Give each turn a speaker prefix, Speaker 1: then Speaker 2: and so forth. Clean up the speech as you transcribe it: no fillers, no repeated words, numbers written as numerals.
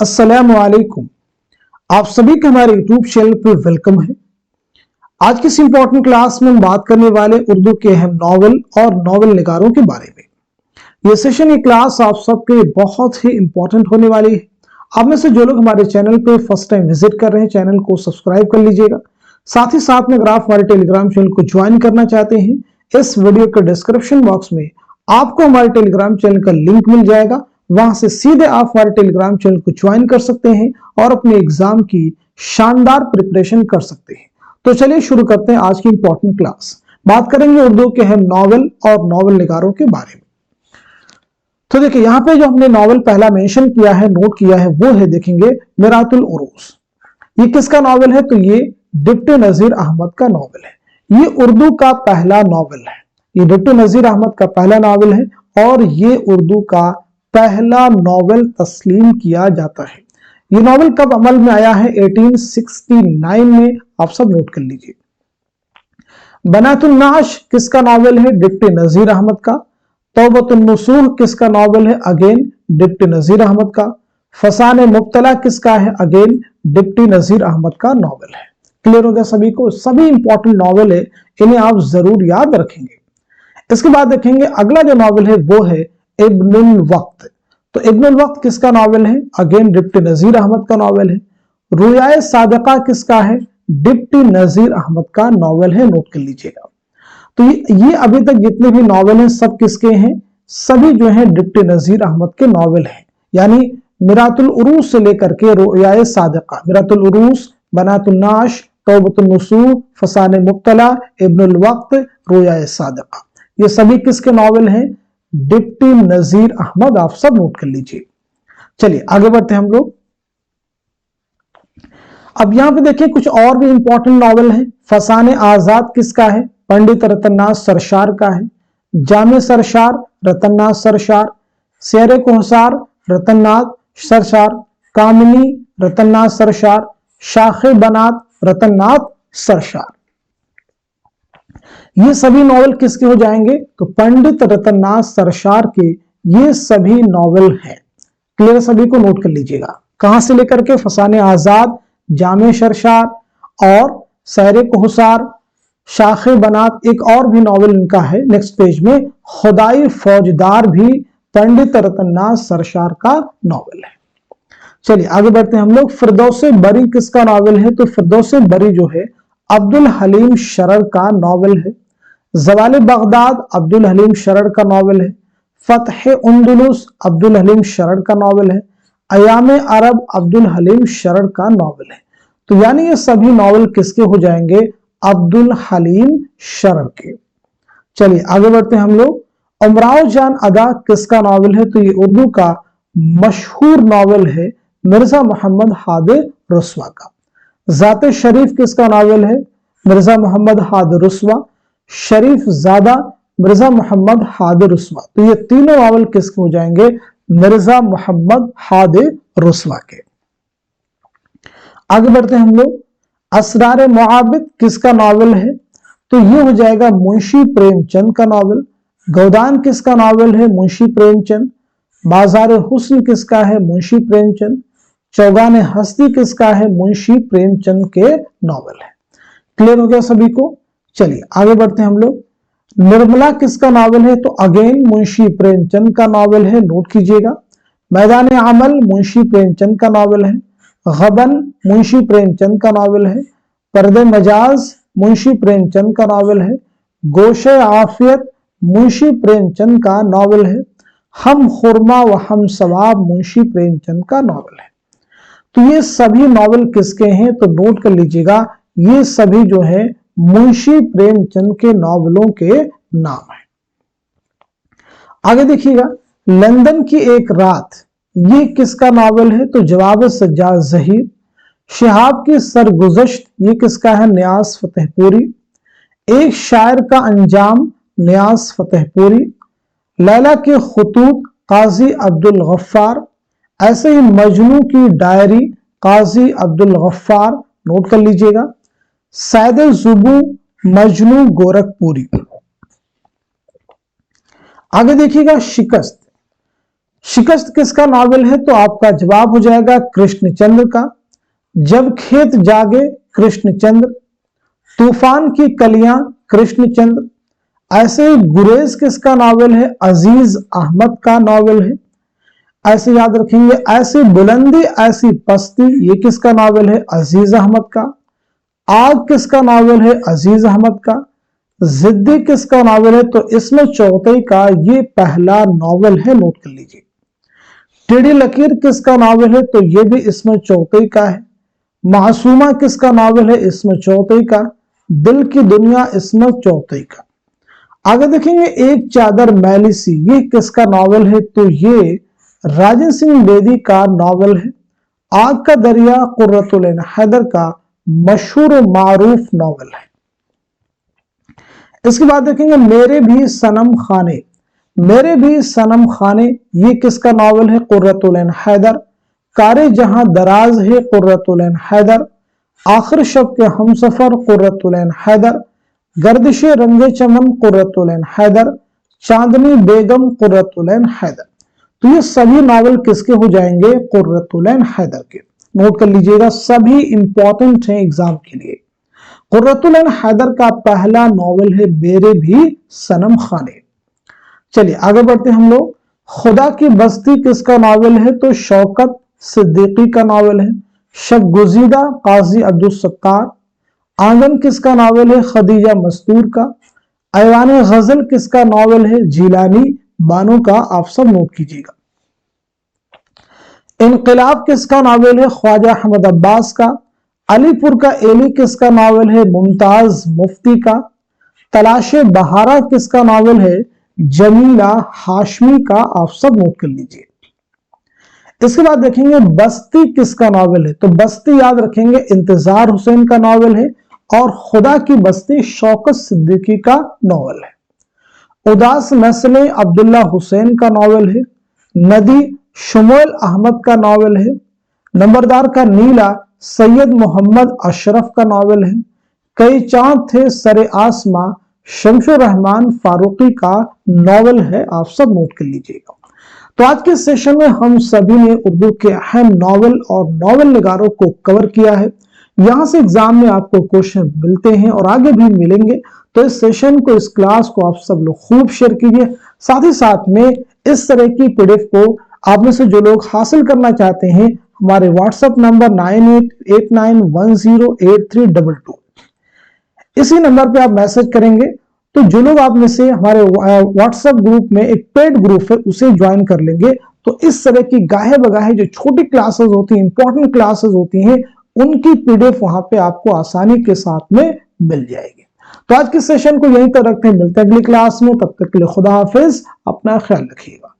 Speaker 1: अस्सलामु अलैकुम। आप सभी का हमारे यूट्यूब चैनल पर वेलकम है। आज की इस इंपॉर्टेंट क्लास में हम बात करने वाले उर्दू के अहम नॉवल और नॉवल निगारों के बारे में। ये सेशन, ये क्लास आप सबके लिए बहुत ही इंपॉर्टेंट होने वाली है। आप में से जो लोग हमारे चैनल पे फर्स्ट टाइम विजिट कर रहे हैं, चैनल को सब्सक्राइब कर लीजिएगा। साथ ही साथ में अगर आप हमारे टेलीग्राम चैनल को ज्वाइन करना चाहते हैं, इस वीडियो के डिस्क्रिप्शन बॉक्स में आपको हमारे टेलीग्राम चैनल का लिंक मिल जाएगा। वहां से सीधे आप हमारे टेलीग्राम चैनल को ज्वाइन कर सकते हैं और अपने एग्जाम की शानदार प्रिपरेशन कर सकते हैं। तो चलिए शुरू करते हैं आज की इंपॉर्टेंट क्लास। बात करेंगे उर्दू के अहम नॉवल और नॉवल निगारों के बारे में। तो देखिए, यहाँ पे जो हमने नॉवल पहला मेंशन किया है, नोट किया है, वो है देखेंगे मिरातुल उरूस। ये किसका नॉवल है? तो ये डिप्टी नजीर अहमद का नॉवल है। ये उर्दू का पहला नॉवल है। ये डिप्टी नजीर अहमद का पहला नॉवल है और ये उर्दू का पहला नॉवल तस्लीम किया जाता है। ये नॉवल कब अमल में आया है? 1869 में। आप सब नोट कर लीजिए। बनातुन नाश किसका नॉवल है? डिप्टी नजीर अहमद का। तौबतुन नसूह किसका नॉवल है? अगेन डिप्टी नजीर अहमद का। फसाने मुब्तला किसका है? अगेन डिप्टी नजीर अहमद का नॉवल है। क्लियर हो गया सभी को? सभी इंपॉर्टेंट नॉवल है, इन्हें आप जरूर याद रखेंगे। इसके बाद देखेंगे अगला जो नॉवल है वो है इब्नुल वक्त। तो इब्नुल वक्त किसका नॉवल है? अगेन डिप्टी नजीर अहमद का नॉवल है। रुयाए सादिका किसका है? डिप्टी नजीर अहमद का नॉवल है। नोट कर लीजिएगा। तो ये अभी तक जितने भी नॉवल हैं सब किसके हैं? सभी जो हैं डिप्टी नजीर अहमद के नॉवल हैं। यानी मिरातुल उरूस से लेकर के रुयाए सादिका, मिरातुल उरूस, बनातुन नाश, तौबतुन नसूह, फसाने मुब्तला, इब्नुल वक्त, रुयाए सादिका, ये सभी किसके नॉवल हैं? डिप्टी नजीर अहमद। आप सब नोट कर लीजिए। चलिए आगे बढ़ते हैं हम लोग। अब यहां पे देखिए कुछ और भी इंपॉर्टेंट नॉवल हैं। फसाने आजाद किसका है? पंडित रतननाथ सरशार का है। जामे सरशार रतननाथ सरशार, शेर कोहसार रतननाथ सरशार, कामिनी रतननाथ सरशार, शाखे बनात रतननाथ सरशार। ये सभी नॉवल किसके हो जाएंगे? तो पंडित रतननाथ सरशार के ये सभी नॉवल हैं। क्लियर? सभी को नोट कर लीजिएगा। कहां से लेकर के? फसाने आजाद, जामे सरशार और शेर कोहसार, शाखे बनात, एक और भी नॉवल इनका है नेक्स्ट पेज में, खुदाई फौजदार भी पंडित रतननाथ सरशार का नॉवल है। चलिए आगे बढ़ते हैं हम लोग। फिरदौसे बरी किसका नॉवल है? तो फिरदौसे बरी जो है अब्दुल हलीम शरर का नॉवल है। ज़वाले बगदाद अब्दुल हलीम शरर का नॉवल है। फतह उंदुलुस अब्दुल हलीम शरर का नॉवल है। अयाम अरब अब्दुल हलीम शरर का नॉवल है। तो यानी ये सभी नॉवल किसके हो जाएंगे? अब्दुल हलीम शरर के। चलिए आगे बढ़ते हैं हम लोग। उमराव जान अदा किसका नॉवल है? तो ये उर्दू का मशहूर नॉवल है मिर्जा मोहम्मद हादिर रुस्वा का। जाते शरीफ किसका नॉवल है? मिर्जा मोहम्मद हादिर रुस्वा, शरीफ ज़ादा मिर्जा मोहम्मद हादिर रुस्वा। तो ये तीनों नॉवल किसके हो जाएंगे? मिर्जा मोहम्मद हादिर रुस्वा के। आगे बढ़ते हैं हम लोग। असरार मुआबिद किसका नॉवल है? तो ये हो जाएगा मुंशी प्रेमचंद का नॉवल। गौदान किसका नॉवल है? मुंशी प्रेमचंद। बाजार हुस्न किसका है? मुंशी प्रेमचंद। चौगान हस्ती किसका है? मुंशी प्रेमचंद के नॉवल है। क्लियर हो गया सभी को? चलिए आगे बढ़ते हैं हम लोग। निर्मला किसका नॉवल है? तो अगेन मुंशी प्रेमचंद का नॉवल है। नोट कीजिएगा। मैदान अमल मुंशी प्रेमचंद का नॉवल है। गबन मुंशी प्रेमचंद का नॉवल है। पर्दे मजाज मुंशी प्रेमचंद का नॉवल है। गोशे आफियत मुंशी प्रेमचंद का नॉवल है। हम खुरमा व हम सवाब मुंशी प्रेमचंद का नॉवल है। तो ये सभी नॉवल किसके हैं? तो नोट कर लीजिएगा, ये सभी जो है मुंशी प्रेमचंद के नॉवलों के नाम है। आगे देखिएगा। लंदन की एक रात, ये किसका नॉवल है? तो जवाब सज्जाद जहीर। शिहाब की सरगुज़श्त, ये किसका है? नियाज फतेहपुरी। एक शायर का अंजाम, नियाज फतेहपुरी। लैला के खुतूत, काजी अब्दुल गफ्फार। ऐसे ही मजनू की डायरी, काजी अब्दुल गफ्फार। नोट कर लीजिएगा। सैद जुबू, मजनू गोरखपुरी। आगे देखिएगा शिकस्त, शिकस्त किसका नावल है? तो आपका जवाब हो जाएगा कृष्णचंद्र का। जब खेत जागे कृष्णचंद्र। तूफान की कलियां कृष्णचंद्र। ऐसे गुरेज किसका नावल है? अजीज अहमद का नावल है। ऐसे याद रखेंगे, ऐसी बुलंदी ऐसी पस्ती, ये किसका नावल है? अजीज अहमद का। आग किसका नावल है? अजीज अहमद का। जिद्दी किसका नावल है? तो इसमें चौथई का ये पहला नावल है, नोट कर लीजिए। टेढ़ी लकीर किसका नावल है? तो ये भी इसमें चौथई का है। मासूमा किसका नावल है? इसमें चौथई का। दिल की दुनिया इसमें चौथई का। आगे देखेंगे, एक चादर मैली सी, ये किसका नावल है? तो ये राजन सिंह बेदी का नावल है। आग का दरिया कुर्रतुल ऐन हैदर का मशहूर मारूफ नावल है। इसके बाद देखेंगे, मेरे भी सनम खाने। मेरे भी सनम खाने, ये किसका नावल है? कुर्रतुल ऐन हैदर। कारे जहां दराज है कुर्रतुल ऐन हैदर। आखिर शब के हमसफर कुर्रतुल ऐन हैदर। गर्दिशे रंगे चमन कुर्रतुल ऐन हैदर। चांदनी बेगम कुर्रतुल ऐन हैदर। तो ये सभी नावल किसके हो जाएंगे? कुर्रतुल ऐन हैदर के। नोट कर लीजिएगा, सभी इंपॉर्टेंट हैं एग्जाम के लिए। कुर्रतुल ऐन हैदर का पहला नावल है मेरे भी सनम खाने। चलिए आगे बढ़ते हम लोग। खुदा की बस्ती किसका नावल है? तो शौकत सिद्दीकी का नावल है। शबगुजीदा काजी अब्दुल सत्तार। आंगन किसका नावल है? खदीजा मस्तूर का। ऐवान गजल किसका नावल है? जिलानी बानो का। आप सब नोट कीजिएगा। इनकलाब किसका नावल है? ख्वाजा अहमद अब्बास का। अलीपुर का एली किसका नावल है? मुमताज मुफ्ती का। तलाशे बहारा किसका नावल है? जमीला हाशमी का। आप सब नोट कर लीजिए। इसके बाद देखेंगे, बस्ती किसका नावल है? तो बस्ती याद रखेंगे इंतजार हुसैन का नावल है। और खुदा की बस्ती शौकत सिद्दीकी का नावल है। उदास नस्लें अब्दुल्ला हुसैन का नावल है। नदी शुमोल अहमद का नावल है। नंबरदार का नीला सैयद मोहम्मद अशरफ का नावल है। कई चांद थे सरे आसमां शमशुर रहमान फारूकी का नावल है। आप सब नोट कर लीजिएगा। तो आज के सेशन में हम सभी ने उर्दू के अहम नावल और नावल निगारों को कवर किया है। यहां से एग्जाम में आपको क्वेश्चन मिलते हैं और आगे भी मिलेंगे। तो इस सेशन को, इस क्लास को आप सब लोग खूब शेयर कीजिए। साथ ही साथ में इस तरह की पीडीएफ को आप में से जो लोग हासिल करना चाहते हैं, हमारे व्हाट्सएप नंबर 9889108322, इसी नंबर पे आप मैसेज करेंगे। तो जो लोग आप में से हमारे व्हाट्सएप ग्रुप में एक पेड ग्रुप है उसे ज्वाइन कर लेंगे, तो इस तरह की गाहे बगाहे जो छोटी क्लासेस होती हैं, इंपॉर्टेंट क्लासेस होती हैं, उनकी पीडीएफ वहां पे आपको आसानी के साथ में मिल जाएगी। तो आज के सेशन को यहीं तक रखते हैं, मिलते हैं अगली क्लास में। तब तक के लिए खुदा हाफिज, अपना ख्याल रखिएगा।